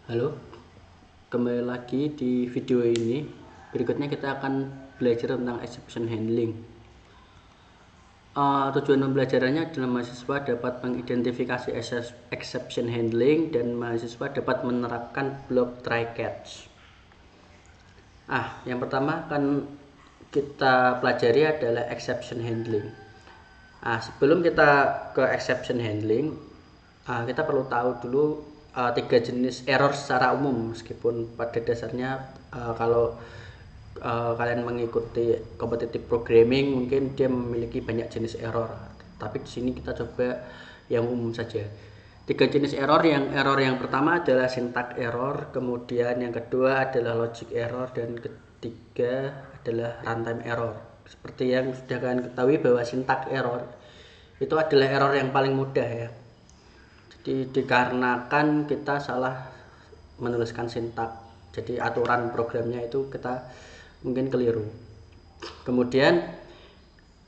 Halo, kembali lagi di video ini. Berikutnya kita akan belajar tentang exception handling. Tujuan pembelajarannya adalah mahasiswa dapat mengidentifikasi exception handling dan mahasiswa dapat menerapkan block try catch. Yang pertama akan kita pelajari adalah exception handling. Sebelum kita ke exception handling, kita perlu tahu dulu tiga jenis error secara umum, meskipun pada dasarnya kalau kalian mengikuti competitive programming mungkin dia memiliki banyak jenis error, tapi di sini kita coba yang umum saja. Tiga jenis error yang pertama adalah syntax error, kemudian yang kedua adalah logic error, dan ketiga adalah runtime error. Seperti yang sudah kalian ketahui bahwa syntax error itu adalah error yang paling mudah ya. Jadi dikarenakan kita salah menuliskan syntax, jadi aturan programnya itu kita mungkin keliru. Kemudian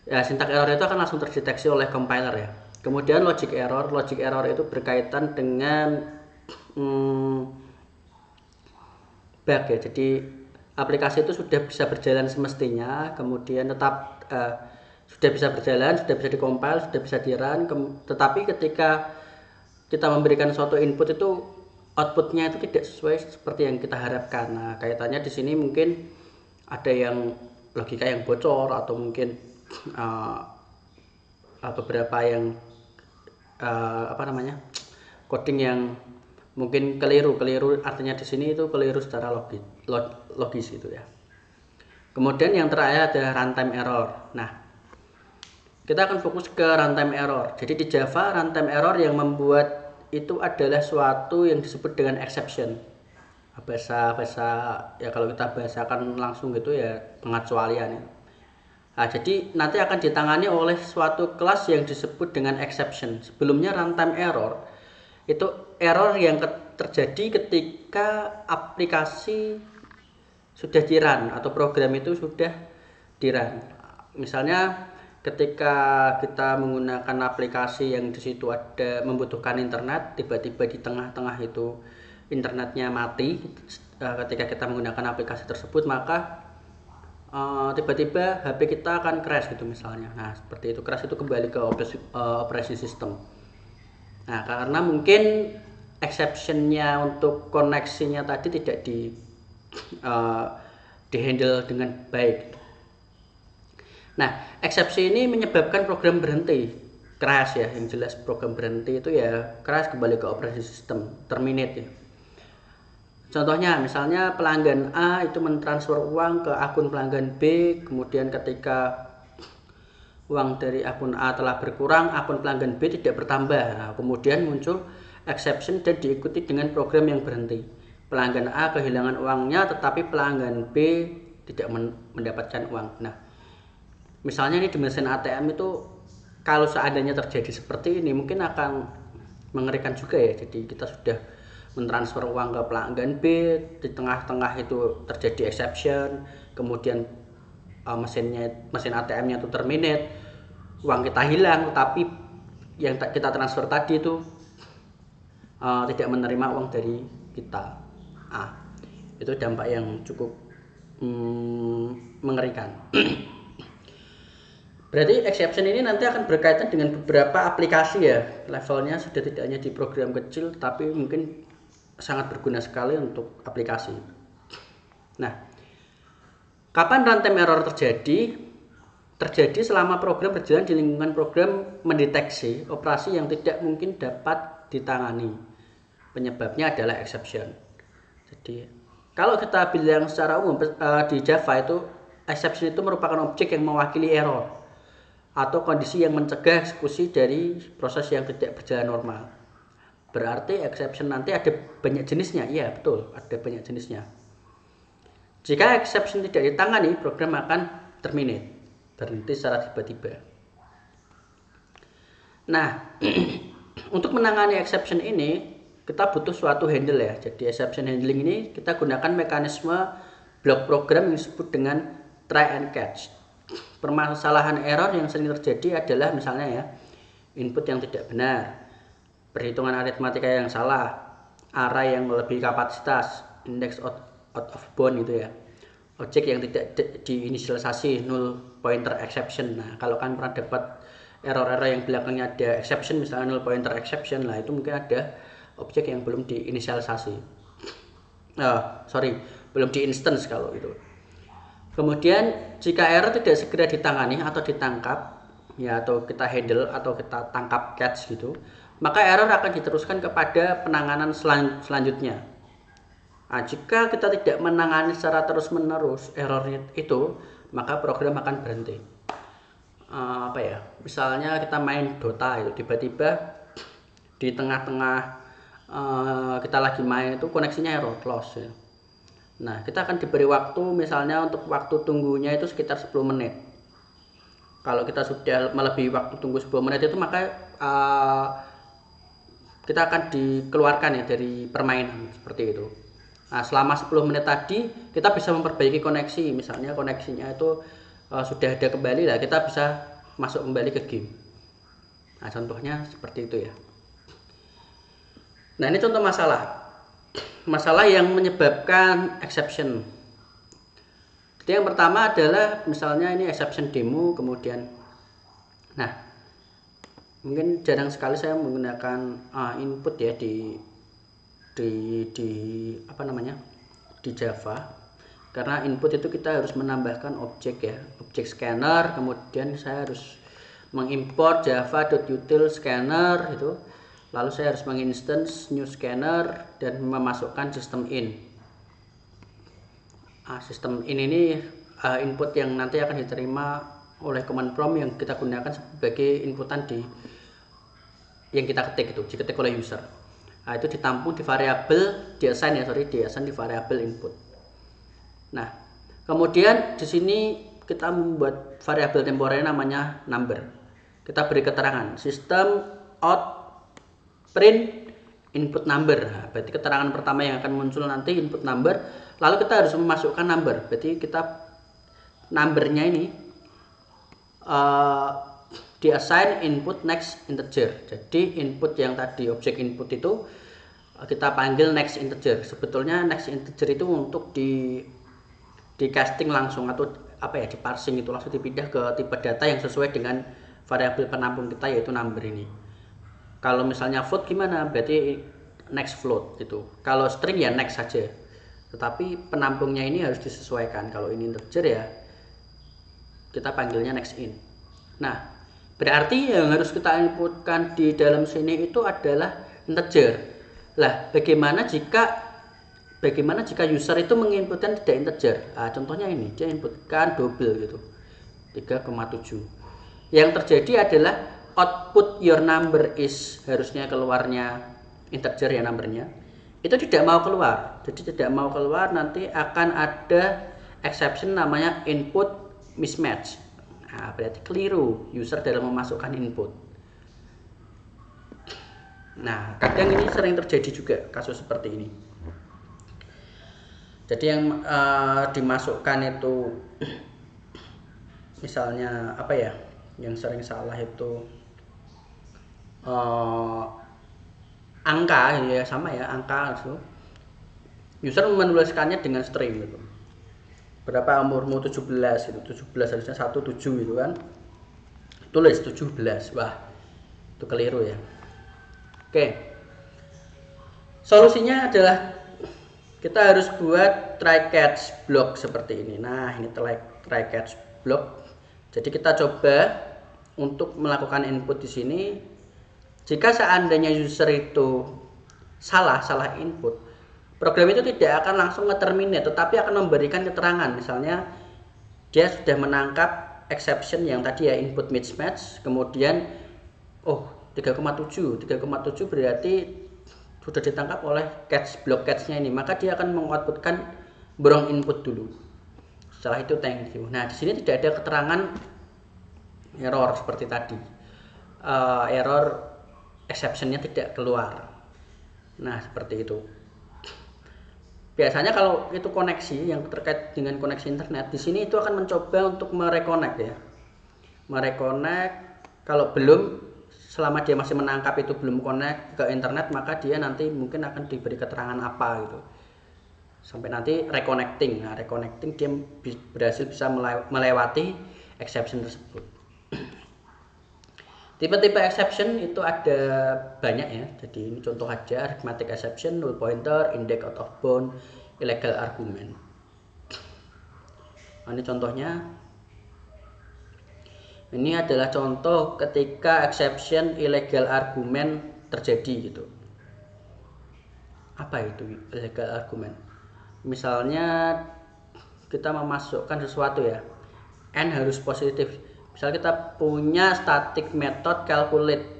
syntax error itu akan langsung terdeteksi oleh compiler ya. Kemudian logic error itu berkaitan dengan bug ya. Jadi aplikasi itu sudah bisa berjalan semestinya, kemudian tetap sudah bisa berjalan, sudah bisa dikompil, sudah bisa di-run, tetapi ketika kita memberikan suatu input itu outputnya itu tidak sesuai seperti yang kita harapkan. Nah, kaitannya di sini mungkin ada yang logika yang bocor, atau mungkin beberapa yang coding yang mungkin keliru artinya di sini itu keliru secara logis gitu ya. Kemudian yang terakhir adalah runtime error. Nah, kita akan fokus ke runtime error. Jadi di Java runtime error yang membuat itu adalah suatu yang disebut dengan exception. Bahasa ya kalau kita bahasakan langsung gitu ya pengecualian ya. Jadi nanti akan ditangani oleh suatu kelas yang disebut dengan exception. Sebelumnya runtime error itu error yang terjadi ketika aplikasi sudah di-run atau program itu sudah di-run. Misalnya ketika kita menggunakan aplikasi yang di situ ada membutuhkan internet, tiba-tiba di tengah-tengah itu internetnya mati. Ketika kita menggunakan aplikasi tersebut, maka tiba-tiba HP kita akan crash gitu misalnya. Nah, seperti itu, crash itu kembali ke operasi sistem. Nah, karena mungkin exceptionnya untuk koneksinya tadi tidak di handle dengan baik. Nah, eksepsi ini menyebabkan program berhenti, crash ya. Yang jelas program berhenti itu ya crash, kembali ke operasi sistem, terminate ya. Contohnya misalnya pelanggan A itu mentransfer uang ke akun pelanggan B, kemudian ketika uang dari akun A telah berkurang, akun pelanggan B tidak bertambah. Nah, kemudian muncul exception dan diikuti dengan program yang berhenti. Pelanggan A kehilangan uangnya, tetapi pelanggan B tidak mendapatkan uang. Nah, misalnya ini di mesin ATM itu kalau seandainya terjadi seperti ini mungkin akan mengerikan juga ya. Jadi kita sudah mentransfer uang ke pelanggan B, di tengah-tengah itu terjadi exception, kemudian mesin ATM-nya itu terminate, uang kita hilang, tetapi yang kita transfer tadi itu tidak menerima uang dari kita. Itu dampak yang cukup mengerikan. Berarti exception ini nanti akan berkaitan dengan beberapa aplikasi ya. Levelnya sudah tidak hanya di program kecil, tapi mungkin sangat berguna sekali untuk aplikasi. Nah, kapan runtime error terjadi? Terjadi selama program berjalan di lingkungan program mendeteksi operasi yang tidak mungkin dapat ditangani. Penyebabnya adalah exception. Jadi, kalau kita bilang secara umum di Java itu exception itu merupakan objek yang mewakili error atau kondisi yang mencegah eksekusi dari proses yang tidak berjalan normal. Berarti exception nanti ada banyak jenisnya. Iya, betul, ada banyak jenisnya. Jika exception tidak ditangani, program akan terminate, berhenti secara tiba-tiba. Nah, untuk menangani exception ini kita butuh suatu handle ya. Jadi exception handling ini kita gunakan mekanisme blok program yang disebut dengan try and catch. Permasalahan error yang sering terjadi adalah misalnya ya, input yang tidak benar, perhitungan aritmatika yang salah, array yang melebihi kapasitas, index out of bound gitu ya. Objek yang tidak diinisialisasi, null pointer exception. Nah, kalau kan pernah dapat error-error yang belakangnya ada exception, misalnya null pointer exception, lah itu mungkin ada objek yang belum diinisialisasi. Belum di-instance kalau itu. Kemudian jika error tidak segera ditangani atau ditangkap, ya atau kita handle atau kita tangkap catch gitu, maka error akan diteruskan kepada penanganan selanjutnya. Nah, jika kita tidak menangani secara terus-menerus error itu, maka program akan berhenti. Misalnya kita main Dota itu, tiba-tiba di tengah-tengah kita lagi main itu koneksinya error, close ya. Nah, kita akan diberi waktu, misalnya untuk waktu tunggunya itu sekitar 10 menit. Kalau kita sudah melebihi waktu tunggu 10 menit itu, maka kita akan dikeluarkan ya dari permainan seperti itu. Nah, selama 10 menit tadi kita bisa memperbaiki koneksi, misalnya koneksinya itu sudah ada kembali lah, kita bisa masuk kembali ke game. Nah, contohnya seperti itu ya. Nah, ini contoh masalah yang menyebabkan exception. Jadi yang pertama adalah misalnya ini exception demo, kemudian mungkin jarang sekali saya menggunakan input ya di Java, karena input itu kita harus menambahkan objek ya, objek scanner, kemudian saya harus mengimport java.util scanner itu, lalu saya harus menginstance new scanner dan memasukkan system in. System in ini input yang nanti akan diterima oleh command prompt yang kita gunakan sebagai inputan yang kita ketik itu, diketik oleh user. Nah, itu ditampung di variabel, diassign di variabel input. Nah, kemudian di sini kita membuat variabel temporer namanya number. Kita beri keterangan system out print input number. Nah, berarti keterangan pertama yang akan muncul nanti input number, lalu kita harus memasukkan number. Berarti kita numbernya ini diassign input next integer. Jadi input yang tadi objek input itu kita panggil next integer. Sebetulnya next integer itu untuk di casting langsung atau di parsing itu langsung dipindah ke tipe data yang sesuai dengan variabel penampung kita, yaitu number ini. Kalau misalnya float gimana? Berarti next float itu. Kalau string ya next saja. Tetapi penampungnya ini harus disesuaikan. Kalau ini integer ya kita panggilnya next in. Nah, berarti yang harus kita inputkan di dalam sini itu adalah integer. Lah, bagaimana jika user itu menginputkan tidak integer? Contohnya ini, dia inputkan double gitu, 3,7. Yang terjadi adalah output your number is, harusnya keluarnya integer ya numbernya, itu tidak mau keluar. Jadi tidak mau keluar, nanti akan ada exception namanya input mismatch. Berarti keliru user dalam memasukkan input. Nah, kadang ini sering terjadi juga kasus seperti ini. Jadi yang dimasukkan itu misalnya yang sering salah itu angka ya, sama ya, angka itu user menuliskannya dengan string gitu. Berapa umurmu? 17 itu. 17 harusnya 17 itu kan. Tulis 17. Wah, itu keliru ya. Oke. Solusinya adalah kita harus buat try catch block seperti ini. Nah, ini try catch block. Jadi kita coba untuk melakukan input di sini. Jika seandainya user itu salah input, program itu tidak akan langsung nge-terminate, tetapi akan memberikan keterangan. Misalnya dia sudah menangkap exception yang tadi ya, input mismatch, kemudian 3,7 berarti sudah ditangkap oleh block catch-nya ini, maka dia akan mengoutputkan wrong input dulu. Setelah itu thank you. Nah, di sini tidak ada keterangan error seperti tadi. Error exception-nya tidak keluar. Nah, seperti itu. Biasanya kalau itu koneksi yang terkait dengan koneksi internet, di sini itu akan mencoba untuk mereconnect ya. Mereconnect, kalau belum selama dia masih menangkap itu belum connect ke internet, maka dia nanti mungkin akan diberi keterangan apa gitu sampai nanti reconnecting. Nah, reconnecting dia berhasil bisa melewati exception tersebut. Tipe-tipe exception itu ada banyak ya, jadi ini contoh aja: arithmetic exception, null pointer, index out of bound, illegal argument. Nah, ini contohnya. Ini adalah contoh ketika exception illegal argument terjadi gitu. Apa itu illegal argument? Misalnya kita memasukkan sesuatu ya, n harus positif. Misal kita punya static method calculate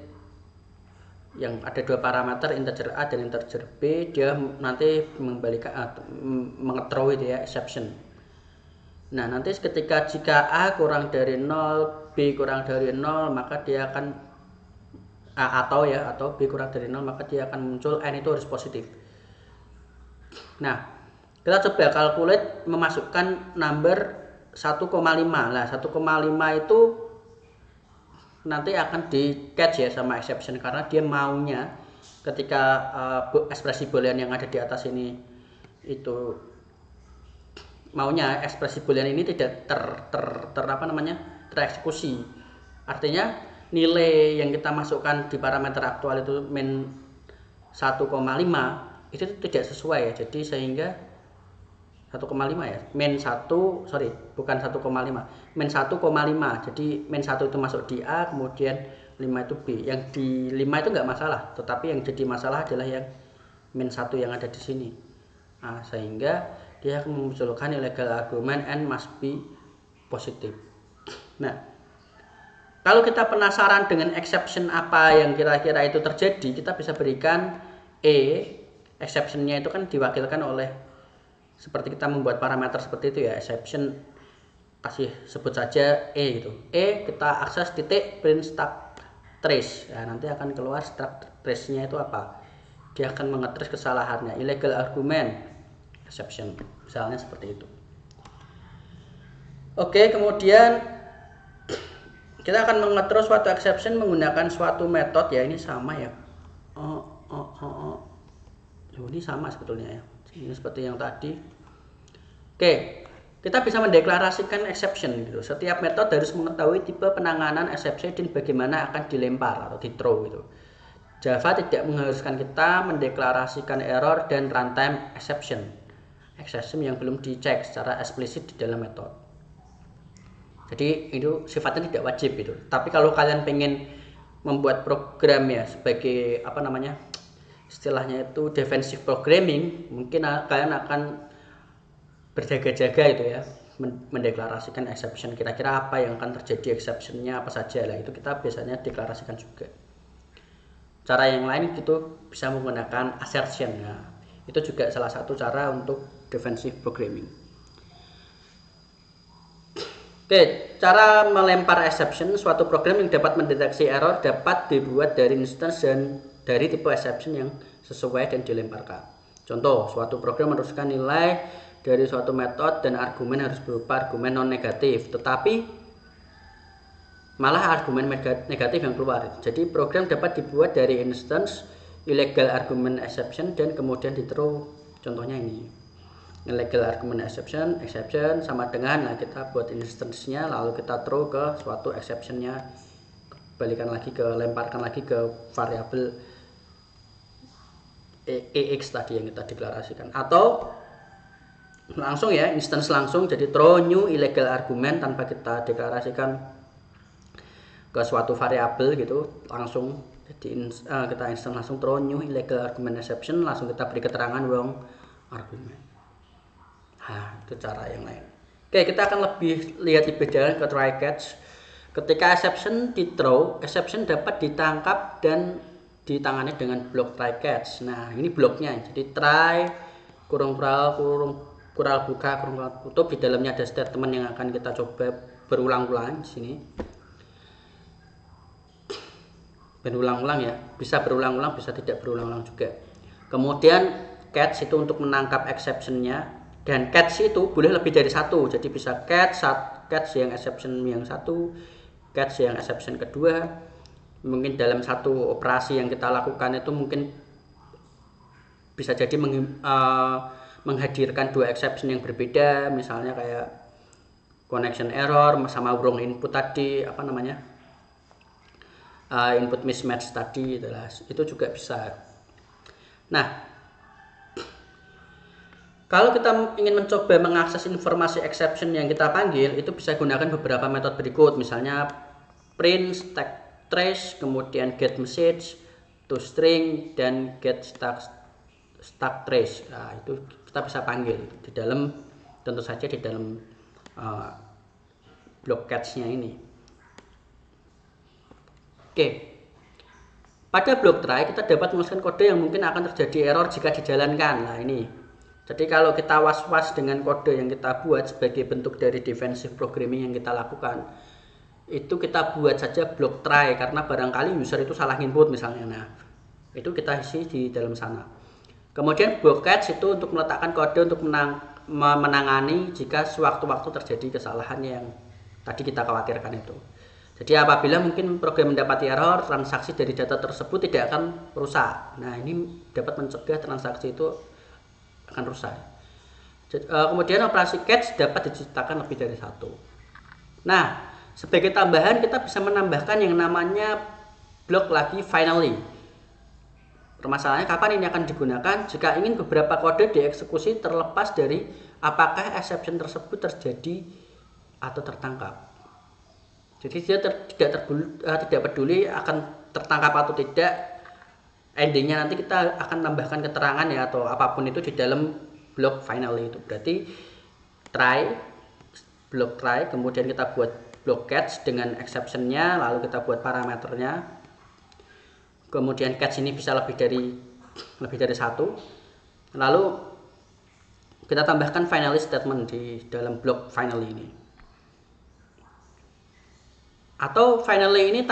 yang ada dua parameter, integer a dan integer b, dia nanti mengetrau itu ya, exception. Nah, nanti ketika jika a kurang dari 0, b kurang dari 0, maka dia akan atau b kurang dari 0, maka dia akan muncul n itu harus positif. Nah, kita coba calculate memasukkan number 1,5. Nah, 1,5 itu nanti akan di catch ya sama exception, karena dia maunya ketika ekspresi boolean yang ada di atas ini itu maunya ekspresi boolean ini tidak tereksekusi. Artinya nilai yang kita masukkan di parameter aktual itu min 1,5 itu tidak sesuai ya. Jadi sehingga 1,5 ya, min 1, bukan 1,5, min 1,5. Jadi min 1 itu masuk di A, kemudian 5 itu B. Yang di 5 itu enggak masalah, tetapi yang jadi masalah adalah yang min 1 yang ada di sini. Nah, sehingga dia akan memunculkan illegal argument and must be positive. Nah, kalau kita penasaran dengan exception apa yang kira-kira itu terjadi, kita bisa berikan exceptionnya itu kan diwakilkan oleh, seperti kita membuat parameter seperti itu ya, exception kasih sebut saja gitu. Kita akses titik print stack trace. Nah, nanti akan keluar stack trace-nya itu apa. Dia akan mengetrace kesalahannya, illegal argument exception, misalnya seperti itu. Oke, kemudian kita akan mengetrace suatu exception menggunakan suatu metode ya. Ini sama ya. Ini sama sebetulnya ya. Ini seperti yang tadi. Oke, kita bisa mendeklarasikan exception gitu. Setiap metode harus mengetahui tipe penanganan exception dan bagaimana akan dilempar atau di-throw gitu. Java tidak mengharuskan kita mendeklarasikan error dan runtime exception yang belum dicek secara eksplisit di dalam metode. Jadi itu sifatnya tidak wajib gitu. Tapi kalau kalian pengen membuat program ya sebagai istilahnya itu defensive programming, mungkin kalian akan berjaga-jaga itu ya, mendeklarasikan exception, kira-kira apa yang akan terjadi, exceptionnya apa saja lah, itu kita biasanya deklarasikan juga. Cara yang lain itu bisa menggunakan assertion. Nah, itu juga salah satu cara untuk defensive programming. Oke, cara melempar exception. Suatu program yang dapat mendeteksi error dapat dibuat dari instance dan dari tipe exception yang sesuai dan dilemparkan. Contoh, suatu program meneruskan nilai dari suatu metode dan argumen harus berupa argumen non negatif, tetapi malah argumen negatif yang keluar. Jadi program dapat dibuat dari instance illegal argument exception dan kemudian di-throw. Contohnya ini, illegal argument exception sama dengan, nah kita buat instance-nya lalu kita throw ke suatu exception-nya, lemparkan lagi ke variabel EX tadi yang kita deklarasikan, atau langsung ya, instance langsung, jadi throw new illegal argument tanpa kita deklarasikan ke suatu variabel gitu, langsung jadi kita instance langsung throw new illegal argument exception, langsung kita beri keterangan wrong argument. Nah, itu cara yang lain. Oke, kita akan lebih lihat dalam ke try catch. Ketika exception di throw, exception dapat ditangkap dan ditangani dengan blok try catch. Nah, ini bloknya. Jadi try kurung buka kurung tutup, di dalamnya ada statement yang akan kita coba berulang-ulang di sini. Berulang-ulang ya, bisa berulang-ulang, bisa tidak berulang-ulang juga. Kemudian catch itu untuk menangkap exceptionnya, dan catch itu boleh lebih dari satu, jadi bisa catch yang exception yang satu, catch yang exception kedua, mungkin dalam satu operasi yang kita lakukan itu mungkin bisa jadi menghadirkan dua exception yang berbeda, misalnya kayak connection error sama wrong input tadi, apa namanya, input mismatch tadi, itu juga bisa. Nah, kalau kita ingin mencoba mengakses informasi exception yang kita panggil, itu bisa gunakan beberapa metode berikut, misalnya print, stack trace, kemudian get message, toString, dan get stack trace. Nah, itu kita bisa panggil di dalam, tentu saja di dalam block catch-nya ini. Oke. Pada block try kita dapat menuliskan kode yang mungkin akan terjadi error jika dijalankan. Nah, ini. Jadi kalau kita was-was dengan kode yang kita buat sebagai bentuk dari defensive programming yang kita lakukan, itu kita buat saja block try karena barangkali user itu salah input misalnya. Nah, itu kita isi di dalam sana. Kemudian block catch itu untuk meletakkan kode untuk menangani jika sewaktu-waktu terjadi kesalahan yang tadi kita khawatirkan itu. Jadi apabila mungkin program mendapati error, transaksi dari data tersebut tidak akan rusak. Nah, ini dapat mencegah transaksi itu akan rusak. Kemudian operasi catch dapat diciptakan lebih dari satu. Nah, sebagai tambahan kita bisa menambahkan yang namanya block lagi finally. Permasalahannya kapan ini akan digunakan? Jika ingin beberapa kode dieksekusi terlepas dari apakah exception tersebut terjadi atau tertangkap. Jadi dia tidak peduli akan tertangkap atau tidak. Endingnya nanti kita akan tambahkan keterangan ya atau apapun itu di dalam block finally itu. Berarti block try, kemudian kita buat block catch dengan exceptionnya, lalu kita buat parameternya. Kemudian catch ini bisa lebih dari satu. Lalu kita tambahkan finally statement di dalam block finally ini. Atau finally ini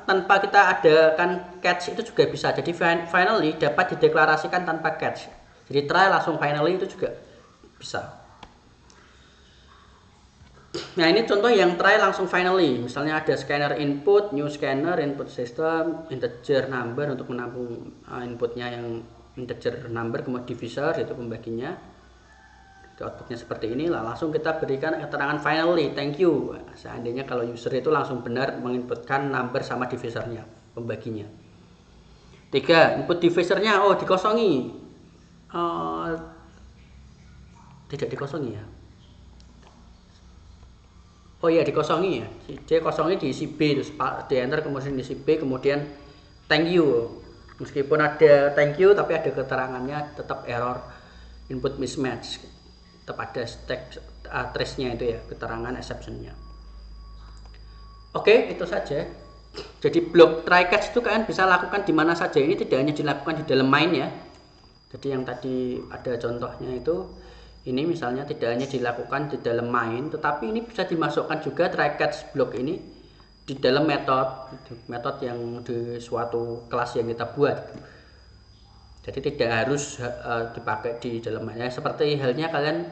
tanpa kita adakan catch itu juga bisa. Jadi finally dapat dideklarasikan tanpa catch. Jadi try langsung finally itu juga bisa. Nah, ini contoh yang try langsung finally. Misalnya ada scanner input, new scanner, input system, integer number untuk menampung inputnya yang integer number, kemudian divisor itu pembaginya. Outputnya seperti ini, langsung kita berikan keterangan finally, thank you. Seandainya kalau user itu langsung benar menginputkan number sama divisornya, pembaginya. 3, input divisornya dikosongi. Tidak dikosongi ya. Oh iya, dikosongi ya. Dia kosongnya diisi B, terus di enter, kemudian diisi B, kemudian thank you. Meskipun ada thank you tapi ada keterangannya tetap error input mismatch. Tetap ada stack trace-nya itu ya, keterangan exception-nya. Oke, itu saja. Jadi block try catch itu kalian bisa lakukan di mana saja. Ini tidak hanya dilakukan di dalam main ya. Jadi yang tadi ada contohnya itu, ini misalnya tidak hanya dilakukan di dalam main, tetapi ini bisa dimasukkan juga try catch block ini di dalam metode yang di suatu kelas yang kita buat. Jadi tidak harus dipakai di dalam main. Seperti halnya kalian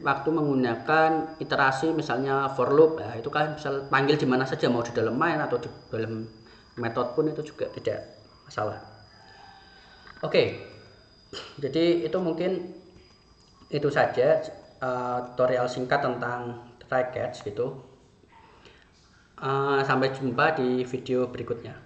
waktu menggunakan iterasi misalnya for loop, ya, itu kalian bisa panggil di mana saja, mau di dalam main atau di dalam metode pun itu juga tidak masalah. Oke, jadi itu mungkin itu saja tutorial singkat tentang try catch gitu. Sampai jumpa di video berikutnya.